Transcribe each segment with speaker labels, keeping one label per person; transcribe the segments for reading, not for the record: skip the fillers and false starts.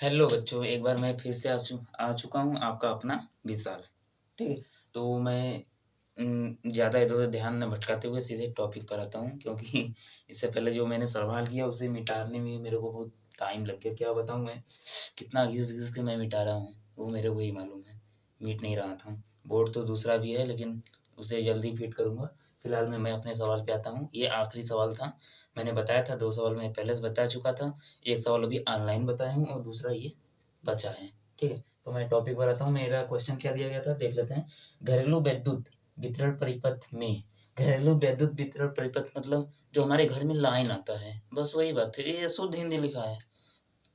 Speaker 1: Hello बच्चों, एक बार मैं फिर से आ चुका हूँ आपका अपना विशाल। ठीक है? तो मैं ज़्यादा इधर-उधर ध्यान ना भटकाते हुए सीधे टॉपिक पर आता हूँ, क्योंकि इससे पहले जो मैंने सवाल किया उसे मिटाने में मेरे को बहुत टाइम लग गया। क्या बताऊँ मैं, कितना घिस-घिस के मैं मिटा रहा हूँ, वो मेरे को ही मालूम है। मिट नहीं रहा था। बोर्ड तो दूसरा भी है, लेकिन उसे जल्दी फिट करूँगा। फिलहाल मैं अपने सवाल पे आता हूँ। ये आखिरी सवाल था। मैंने बताया था 2 सवाल मैं पहले से बता चुका था। एक सवाल अभी ऑनलाइन बताया हूँ और दूसरा ये बचा है। ठीक है? तो मैं टॉपिक पर आता हूँ। मेरा क्वेश्चन क्या दिया गया था देख लेते हैं। घरेलू विद्युत वितरण परिपथ में, घरेलू विद्युत वितरण परिपथ मतलब जो हमारे घर में लाइन आता है, बस वही बात है। ये शुद्ध हिंदी लिखा है।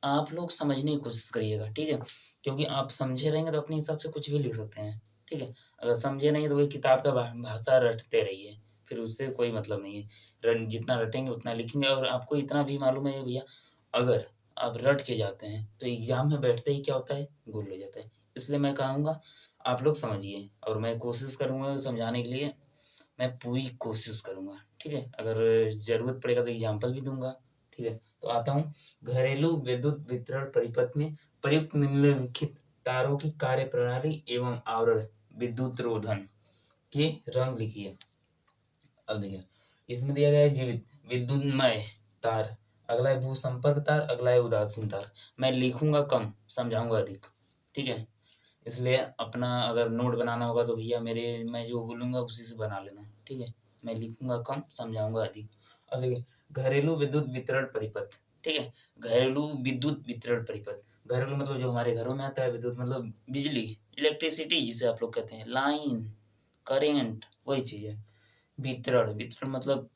Speaker 1: आप लोग समझने की कोशिश करिएगा, ठीक है? क्योंकि आप समझे रहेंगे तो अपने हिसाब से कुछ भी लिख सकते हैं, ठीक है? अगर समझे नहीं तो वही किताब का भाषा रटते रहिए, फिर उससे कोई मतलब नहीं है। जितना रटेंगे उतना लिखेंगे, और आपको इतना भी मालूम है भैया, अगर आप रट के जाते हैं तो एग्जाम में बैठते ही क्या होता है, गोल हो जाता है। इसलिए मैं कहूँगा आप लोग समझिए, और मैं कोशिश करूँगा समझाने के लिए। मैं पूरी कोशिश करूँगा, ठीक है? अगर ज़रूरत पड़ेगा तो एग्ज़ाम्पल भी दूँगा, ठीक है? तो आता हूँ। घरेलू विद्युत वितरण परिपथ में प्रयुक्त निम्नलिखित तारों की कार्यप्रणाली एवं आवरण विद्युत रोधन के रंग लिखिए। अब देखिए, इसमें दिया गया है जीवित विद्युन्मय तार, अगला है भूसंपर्क तार, अगला है उदासीन तार। मैं लिखूँगा कम, समझाऊँगा अधिक, ठीक है? इसलिए अपना अगर नोट बनाना होगा तो भैया मेरे मैं जो बोलूँगा उसी से बना लेना, ठीक है? मैं लिखूँगा कम, समझाऊँगा अधिक। अब देखिए, घरेलू विद्युत वितरण परिपथ, ठीक है? घरेलू विद्युत वितरण परिपथ, घरेलू मतलब जो हमारे घरों में आता है, विद्युत मतलब बिजली, इलेक्ट्रिसिटी जिसे आप लोग कहते हैं, लाइन, करेंट, वही चीज़ है। वितरण, वितरण मतलब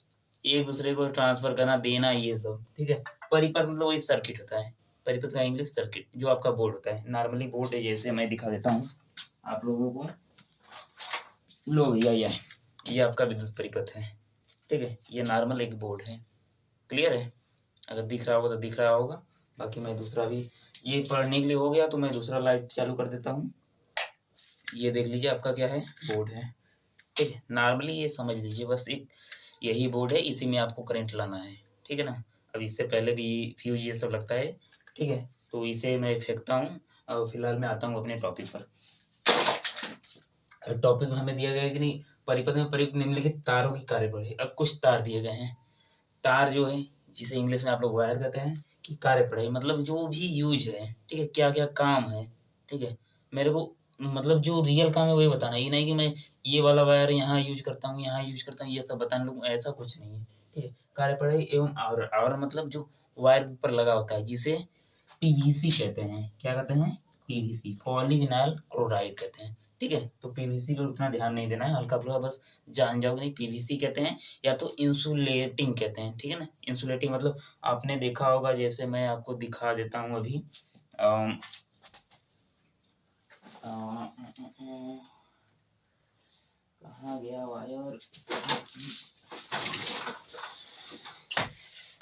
Speaker 1: एक-दूसरे को ट्रांसफ़र करना, देना, ये सब, ठीक है? परिपथ मतलब वही सर्किट होता है। परिपथ का इंग्लिश सर्किट, जो आपका बोर्ड होता है। नॉर्मली बोर्ड है, जैसे मैं दिखा देता हूँ आप लोगों को। लो भैया ये आपका विद्युत परिपथ है, ठीक है? ये नॉर्मल एक बोर्ड है। क्लियर है? अगर दिख रहा होगा तो दिख रहा होगा। बाकी मैं दूसरा भी, ये पढ़ने के लिए हो गया तो मैं दूसरा लाइट चालू कर देता हूँ। ये देख लीजिए आपका क्या है, बोर्ड है, ठीक है? नॉर्मली ये समझ लीजिए, बस एक यही बोर्ड है, इसी में आपको करंट लाना है, ठीक है ना? अब इससे पहले भी फ्यूज़ ये सब लगता है, ठीक है? तो इसे मैं फेंकता हूँ और फिलहाल मैं आता हूँ अपने टॉपिक पर। टॉपिक में हमें दिया गया है कि नहीं, परिपथ में प्रयुक्त निम्नलिखित तारों की कार्यप्रणाली। अब कुछ तार दिए गए हैं। तार जो है, जिसे इंग्लिश में आप लोग वायर कहते हैं, कि कार्यप्रणाली मतलब जो भी यूज़ है, ठीक है? क्या-क्या काम है, ठीक है? मेरे को मतलब जो रियल काम है वही बताना है। ये नहीं कि मैं ये वाला वायर यहाँ यूज़ करता हूँ, यहाँ यूज़ करता हूँ, ये सब बताने लगूँ, ऐसा कुछ नहीं है, ठीक है? कार्यप्रणाली एवं आवरण, आवरण मतलब जो वायर के ऊपर लगा होता है, जिसे पीवीसी कहते हैं। क्या कहते हैं? पीवीसी, पॉलीविनाइल क्लोराइड कहते हैं, ठीक है? तो पीवीसी पर उतना ध्यान नहीं देना है, हल्का-फुल्का बस जान जाओगे, नहीं पीवीसी कहते हैं या तो इंसुलेटिंग कहते हैं, ठीक है ना? इंसुलेटिंग मतलब आपने देखा होगा, जैसे मैं आपको दिखा देता हूँ अभी। अम, अ, कहाँ गया वायर?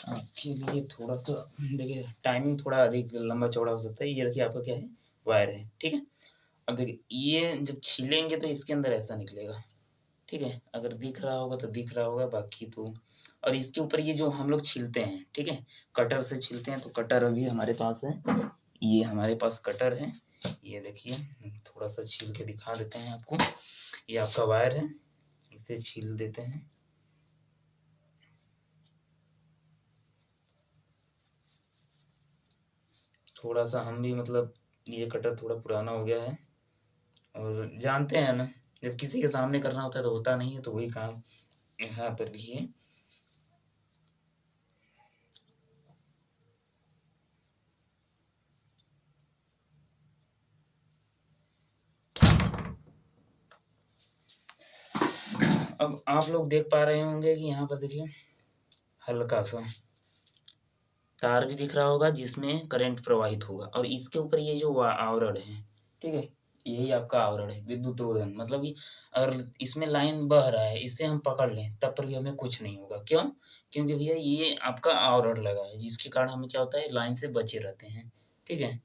Speaker 1: आपके लिए थोड़ा-सा देखिए, टाइमिंग थोड़ा अधिक लंबा-चौड़ा हो सकता है। ये देखिए आपका क्या है? वायर है, ठीक है? अब देखिए, ये जब छीलेंगे तो इसके अंदर ऐसा निकलेगा, ठीक है? अगर दिख रहा होगा तो दिख रहा होगा, बाकी तो। और इसके ऊपर ये जो हम लोग छीलते हैं, ठीक है? कटर से छीलते हैं, तो कटर अभी हमारे पास है। ये हमारे पास कटर है। ये देखिए, थोड़ा-सा छील के दिखा देते हैं आपको। ये आपका वायर है, इसे छील देते हैं। थोड़ा-सा हम भी मतलब ये कटर थोड़ा पुराना हो गया है, और जानते हैं ना, जब किसी के सामने करना होता है तो होता नहीं है, तो वही काम यहाँ पर भी है। अब आप लोग देख पा रहे होंगे कि यहाँ पर देखिए हल्का-सा तार भी दिख रहा होगा, जिसमें करंट प्रवाहित होगा, और इसके ऊपर ये जो आवरण है, ठीक है? यही आपका आवरण है, विद्युत रोधन। मतलब कि अगर इसमें लाइन बह रहा है, इसे हम पकड़ लें तब पर भी हमें कुछ नहीं होगा। क्यों? क्योंकि भैया ये आपका आवरण लगा है, जिसके कारण हमें क्या होता है, लाइन से बचे रहते हैं, ठीक है?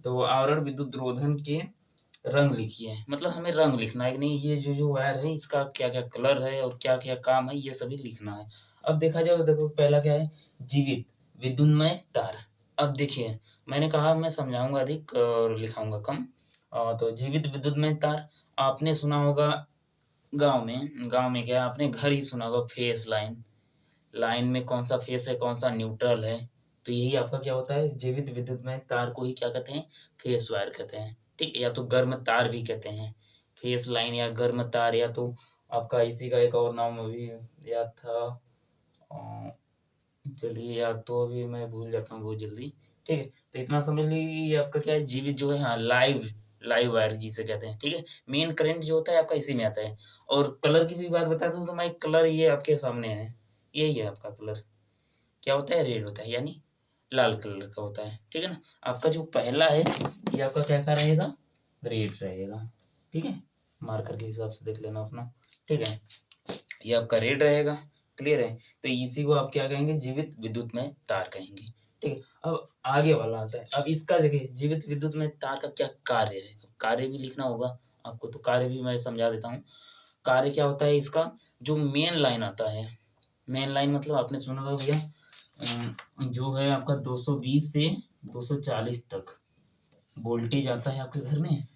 Speaker 1: तो आवरण विद्युत रोधन के रंग लिखिए, मतलब हमें रंग लिखना है कि नहीं, ये जो वायर है इसका क्या-क्या कलर है और क्या-क्या काम है, ये सभी लिखना है। अब देखा जाए तो देखो, पहला क्या है, जीवित विद्युन्मय तार। अब देखिए, मैंने कहा मैं समझाऊँगा अधिक और लिखाऊँगा कम। तो जीवित विद्युत में तार आपने सुना होगा गाँव में क्या आपने घर ही सुना होगा फेस लाइन। लाइन में कौन-सा फेस है, कौन-सा न्यूट्रल है। तो यही आपका क्या होता है जीवित विद्युत में तार को ही क्या कहते हैं फेस वायर कहते हैं। ठीक है? या तो गर्म तार भी कहते हैं। फेस लाइन या गर्म तार या तो आपका इसी का एक और नाम अभी याद था अ, चलिए याद तो अभी मैं भूल जाता हूँ बहुत जल्दी। ठीक है? तो इतना समझ लीजिए ये आपका क्या है जीवित जो है हाँ, लाइव लाइव वायर जिसे कहते हैं। ठीक है? मेन करंट जो होता है आपका इसी में आता है। और कलर की भी बात बता दूँ तो मैं कलर ये आपके सामने है। यही है आपका कलर। क्या होता है रेड होता है यानी लाल कलर का होता है। ठीक है ना? आपका जो पहला है ये आपका कैसा रहेगा? रेड रहेगा। ठीक है? मार्कर के हिसाब से देख लेना अपना। ठीक है? ये आपका रेड रहेगा। क्लियर है? तो इसी को आप क्या कहेंगे जीवित विद्युत में तार कहेंगे। ठीक है? अब आगे वाला आता है। अब इसका देखिए जीवित विद्युत में तार का क्या कार्य है? कार्य भी लिखना होगा आपको तो कार्य भी मैं समझा देता हूँ। कार्य क्या होता है इसका जो मेन लाइन आता है। मेन लाइन मतलब आपने सुना होगा भैया जो है आपका 220 से 240 तक वोल्टेज आता है आपके घर में।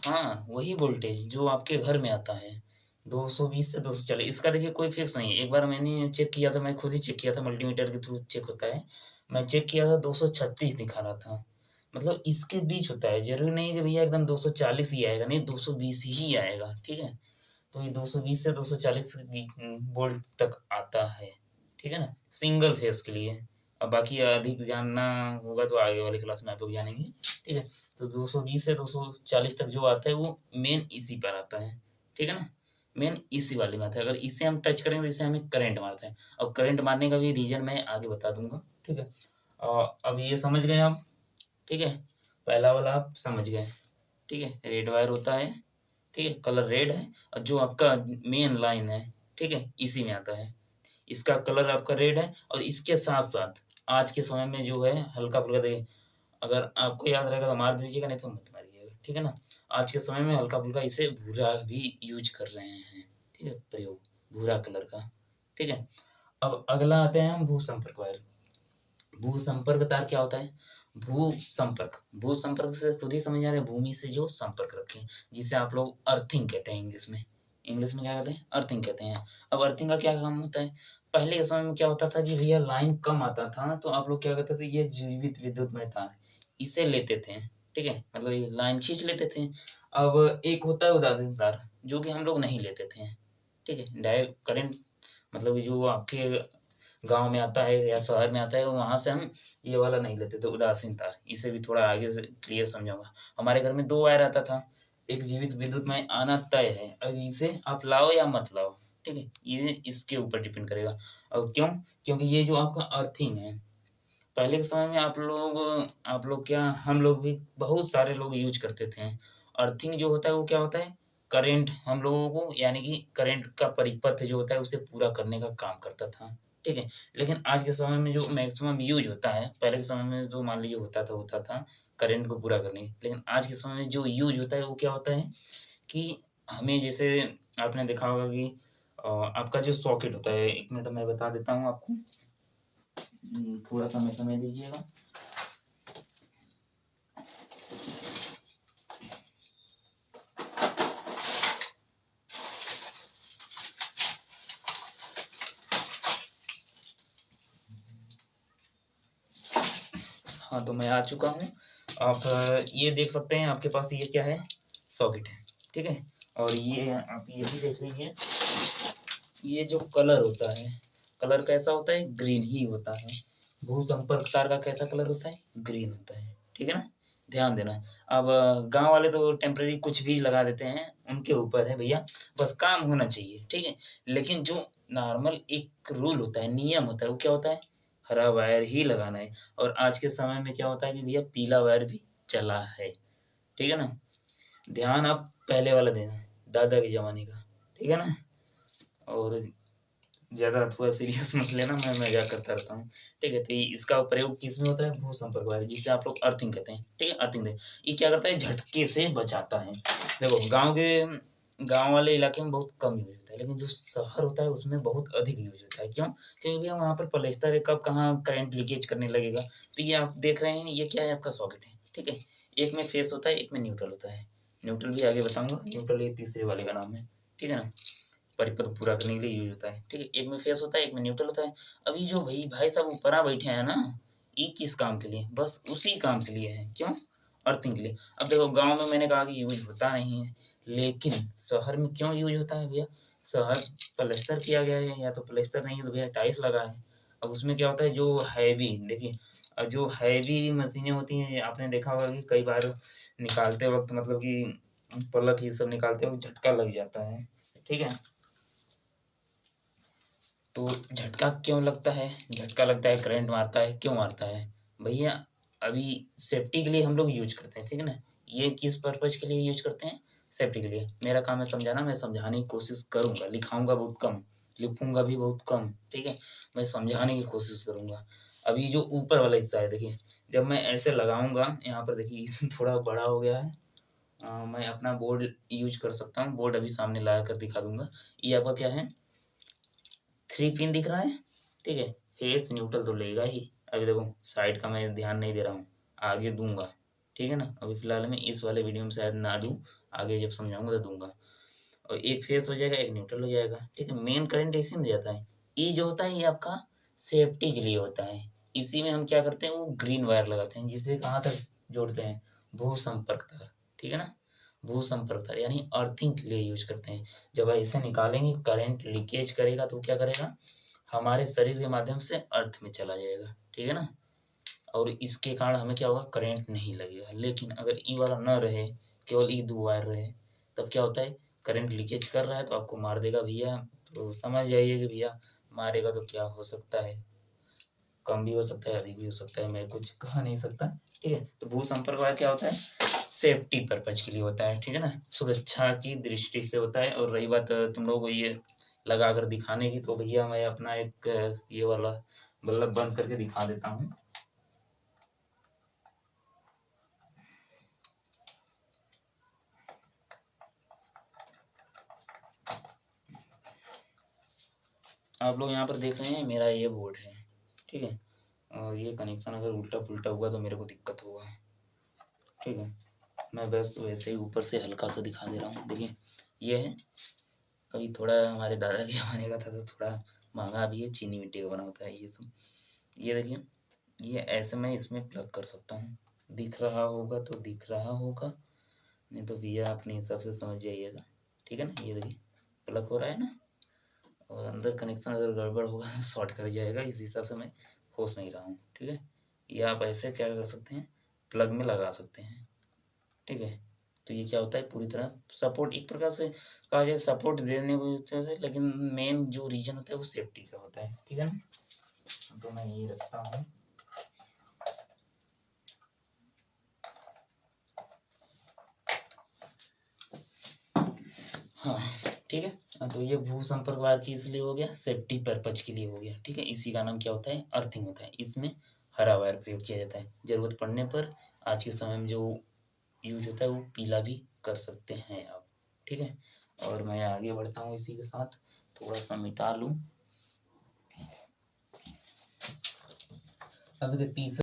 Speaker 1: हाँ, वही वोल्टेज जो आपके घर में आता है 220 से 240 इसका देखिए कोई फिक्स नहीं है। एक बार मैंने चेक किया था मैं खुद ही चेक किया था मल्टीमीटर के थ्रू चेक होता है। मैं चेक किया था 236 दिखा रहा था। मतलब इसके बीच होता है ज़रूरी नहीं है कि भैया एकदम 240 ही आएगा नहीं 220 ही आएगा। ठीक है? तो ये 220 से 240 के बीच वोल्ट तक आता है। ठीक है ना? सिंगल फेज़ के लिए। अब बाकी अधिक जानना होगा तो आगे वाली क्लास में आप लोग जानेंगे। ठीक है? तो 220 से 240 तक जो आता है वो मेन इसी पर आता है। ठीक है ना? मेन इसी वाले में आता है। अगर इसे हम टच करेंगे तो इसे हमें करंट मारते हैं और करंट मारने का भी रीज़न मैं आगे बता दूँगा। ठीक है? अब ये समझ गए आप? ठीक है? पहला वाला आप समझ गए। ठीक है? रेड वायर होता है। ठीक है? कलर रेड है और जो आपका मेन लाइन है, ठीक है? इसी में आता है। इसका कलर आपका रेड है और इसके साथ-साथ आज के समय में जो है हल्का-फुल्का देखिए अगर आपको याद रहेगा तो मार दीजिएगा नहीं तो मत मारिएगा। ठीक है ना? आज के समय में हल्का-फुल्का इसे भूरा भी यूज़ कर रहे हैं। ठीक है? प्रयोग भूरा कलर का। ठीक है? अब अगला आते हैं हम भू-संपर्क वायर। भू-संपर्क तार क्या होता है? भू-संपर्क से खुद ही समझ आ रहा है भूमि से जो संपर्क रखें, जिसे आप लोग अर्थिंग कहते हैं इंग्लिश में। इंग्लिश में क्या कहते हैं? अर्थिंग कहते हैं। अब अर्थिंग का क्या काम होता है? पहले के समय में क्या होता था कि भैया लाइन कम आता था, तो आप लोग क्या करते थे ये जीवित विद्युत में तार, इसे लेते थे। ठीक है? मतलब ये लाइन खींच लेते थे। अब एक होता है उदासीन तार, जो कि हम लोग नहीं लेते थे। ठीक है? डायरेक्ट करंट मतलब ये जो आपके गाँव में आता है या शहर में आता है, वहाँ से हम ये वाला नहीं लेते थे उदासीन तार। इसे भी थोड़ा आगे से क्लियर समझाऊँगा। हमारे घर में 2 वायर आता था। एक जीवित विद्युत में आना तय है। अब इसे आप लाओ या मत लाओ, ठीक है? ये इसके ऊपर डिपेंड करेगा। और क्यों? क्योंकि ये जो आपका अर्थिंग है, पहले के समय में आप लोग क्या हम लोग भी बहुत सारे लोग यूज़ करते थे। अर्थिंग जो होता है वो क्या होता है? करंट हम लोगों को यानी कि करंट का परिपथ जो होता है उसे पूरा करने का काम करता था। ठीक है? लेकिन आज के समय में जो मैक्सिमम यूज़ होता है, पहले के समय में जो मान लीजिए होता था करंट को पूरा करने के लेकिन आज के समय में जो यूज़ होता है वो क्या होता है कि हमें जैसे आपने देखा होगा कि आपका जो सॉकेट होता है 1 मिनट मैं बता देता हूँ आपको। थोड़ा-सा हमें समय दीजिएगा। हाँ, तो मैं आ चुका हूँ। आप ये देख सकते हैं आपके पास ये क्या है? सॉकेट है, ठीक है? और ये आप ये भी देख लीजिए, ये जो कलर होता है, कलर कैसा होता है? ग्रीन ही होता है। भू-संपर्क तार का कैसा कलर होता है? ग्रीन होता है, ठीक है ना? ध्यान देना। अब गाँव वाले तो टेम्परेरी कुछ भी लगा देते हैं, उनके ऊपर है भैया, बस काम होना चाहिए, ठीक है? लेकिन जो नॉर्मल एक रूल होता है, नियम होता है, वो क्या होता है? हरा वायर ही लगाना है और आज के समय में क्या होता है कि भैया पीला वायर भी चला है, ठीक है ना? ध्यान आप पहले वाला देना, दादा के ज़माने का, ठीक है ना? और ज़्यादा थोड़ा सीरियस मत लेना, मैं मज़ाक करता रहता हूँ, ठीक है? तो ये इसका प्रयोग किसमें होता है? भू-संपर्क वायर जिसे आप लोग अर्थिंग कहते हैं, ठीक है? अर्थिंग दे ये क्या करता है? झटके से बचाता है। देखो गाँव के गाँव वाले इलाके में बहुत कम यूज़ होता है, लेकिन जो शहर होता है उसमें बहुत अधिक यूज़ होता है। क्यों? क्योंकि भैया वहाँ पर पलेस्तर है, कब कहाँ करंट लीकेज करने लगेगा। तो ये आप देख रहे हैं, ये क्या है, आपका सॉकेट है, ठीक है? एक में फेस होता है, एक में न्यूट्रल होता है। न्यूट्रल भी आगे बताऊँगा, न्यूट्रल ये तीसरे वाले का नाम है, ठीक है ना? परिपथ पूरा करने के लिए यूज़ होता है, ठीक है? एक में फेस होता है, एक में न्यूट्रल होता है। अब ये जो भाई साहब ऊपरा बैठे हैं ना, ये किस काम के लिए? बस उसी काम के लिए हैं, क्यों? अर्थिंग के लिए। अब देखो गाँव में मैंने कहा कि यूज़ होता नहीं है, लेकिन शहर में क्यों यूज़ होता है भैया? शहर पलस्तर किया गया है, या तो पलस्तर नहीं है तो भैया टाइल्स लगा है। अब उसमें क्या होता है, जो हैवी देखिए, जो हैवी मशीनें होती हैं, आपने देखा होगा कि कई बार निकालते वक़्त, मतलब कि पलक ये सब निकालते वक़्त झटका लग जाता है, ठीक है? तो झटका क्यों लगता है? झटका लगता है, करंट मारता है, क्यों मारता है? भैया अभी सेफ्टी के लिए हम लोग यूज़ करते हैं, ठीक है ना? ये किस पर्पज़ के लिए यूज़ करते हैं? सेफ्टी के लिए। मेरा काम है समझाना, मैं समझाने की कोशिश करूँगा, लिखाऊँगा बहुत कम, लिखूँगा भी बहुत कम, ठीक है? मैं समझाने की कोशिश करूँगा। अभी जो ऊपर वाला हिस्सा है देखिए, जब मैं ऐसे लगाऊँगा, यहाँ पर देखिए थोड़ा बड़ा हो गया है। मैं अपना बोर्ड यूज़ कर सकता हूँ, बोर्ड अभी सामने ला कर दिखा दूँगा। ये आपका क्या है, 3 पिन दिख रहा है, ठीक है? फेस न्यूट्रल तो लेगा ही। अभी देखो साइड का मैं ध्यान नहीं दे रहा हूँ, आगे दूँगा, ठीक है ना? अभी फ़िलहाल मैं इस वाले वीडियो में शायद ना दूँ, आगे जब समझाऊँगा तो दूँगा। और एक फेस हो जाएगा, एक न्यूट्रल हो जाएगा, ठीक है? मेन करंट इसी में जाता है। ये जो होता है ये आपका सेफ्टी के लिए होता है। इसी में हम क्या करते हैं, वो ग्रीन वायर लगाते हैं, जिसे कहाँ तक जोड़ते हैं, भू-संपर्क तार, ठीक है ना? भू-संपर्क तार यानी अर्थिंग के लिए यूज़ करते हैं। जब ऐसे निकालेंगे, करंट लीकेज करेगा तो क्या करेगा, हमारे शरीर के माध्यम से अर्थ में चला जाएगा, ठीक है ना? और इसके कारण हमें क्या होगा, करंट नहीं लगेगा। लेकिन अगर ये वाला ना रहे, केवल ये 2 वायर रहे, तब क्या होता है, करंट लीकेज कर रहा है तो आपको मार देगा भैया। तो समझ जाइए कि भैया मारेगा तो क्या हो सकता है, कम भी हो सकता है, अधिक भी हो सकता है, मैं कुछ कह नहीं सकता, ठीक है? तो भू-संपर्क वायर क्या होता है, सेफ्टी पर्पज़ के लिए होता है, ठीक है ना? सुरक्षा की दृष्टि से होता है। और रही बात तुम लोगों को ये लगाकर दिखाने की, तो भैया मैं अपना एक ये वाला बल्ब बंद करके दिखा देता हूँ। आप लोग यहाँ पर देख रहे हैं, मेरा ये बोर्ड है, ठीक है? और ये कनेक्शन अगर उल्टा-पुल्टा हुआ तो मेरे को दिक्कत होगा, ठीक है? मैं बस वैसे ही ऊपर से हल्का सा दिखा दे रहा हूँ। देखिए, ये है, अभी थोड़ा हमारे दादा के ज़माने का था तो थोड़ा महँगा भी है, चीनी मिट्टी का बना होता है ये सब। ये देखिए, ये ऐसे मैं इसमें प्लग कर सकता हूँ। दिख रहा होगा तो दिख रहा होगा, नहीं तो भैया अपने हिसाब से समझ जाइएगा, ठीक है ना? ये देखिए, प्लग हो रहा है ना? और अंदर कनेक्शन अगर गड़बड़ होगा तो शॉर्ट कर जाएगा, इस हिसाब से मैं खोस नहीं रहा हूँ, ठीक है? ये आप ऐसे क्या कर सकते हैं, प्लग में लगा सकते हैं, ठीक है? तो ये क्या होता है, पूरी तरह सपोर्ट, एक प्रकार से कहा जाए सपोर्ट देने को होता है, लेकिन मेन जो रीज़न होता है वो सेफ्टी का होता है, ठीक है ना? तो मैं यही रखता हूँ। हाँ, ठीक है। तो ये भू-संपर्क वायर की इसलिए हो गया, सेफ्टी पर्पज़ के लिए हो गया, ठीक है? इसी का नाम क्या होता है, अर्थिंग होता है। इसमें हरा वायर प्रयोग किया जाता है। ज़रूरत पड़ने पर आज के समय में जो यूज़ होता है वो पीला भी कर सकते हैं आप, ठीक है? और मैं आगे बढ़ता हूँ इसी के साथ, थोड़ा-सा मिटा लूँ। अब देखिए तीसरा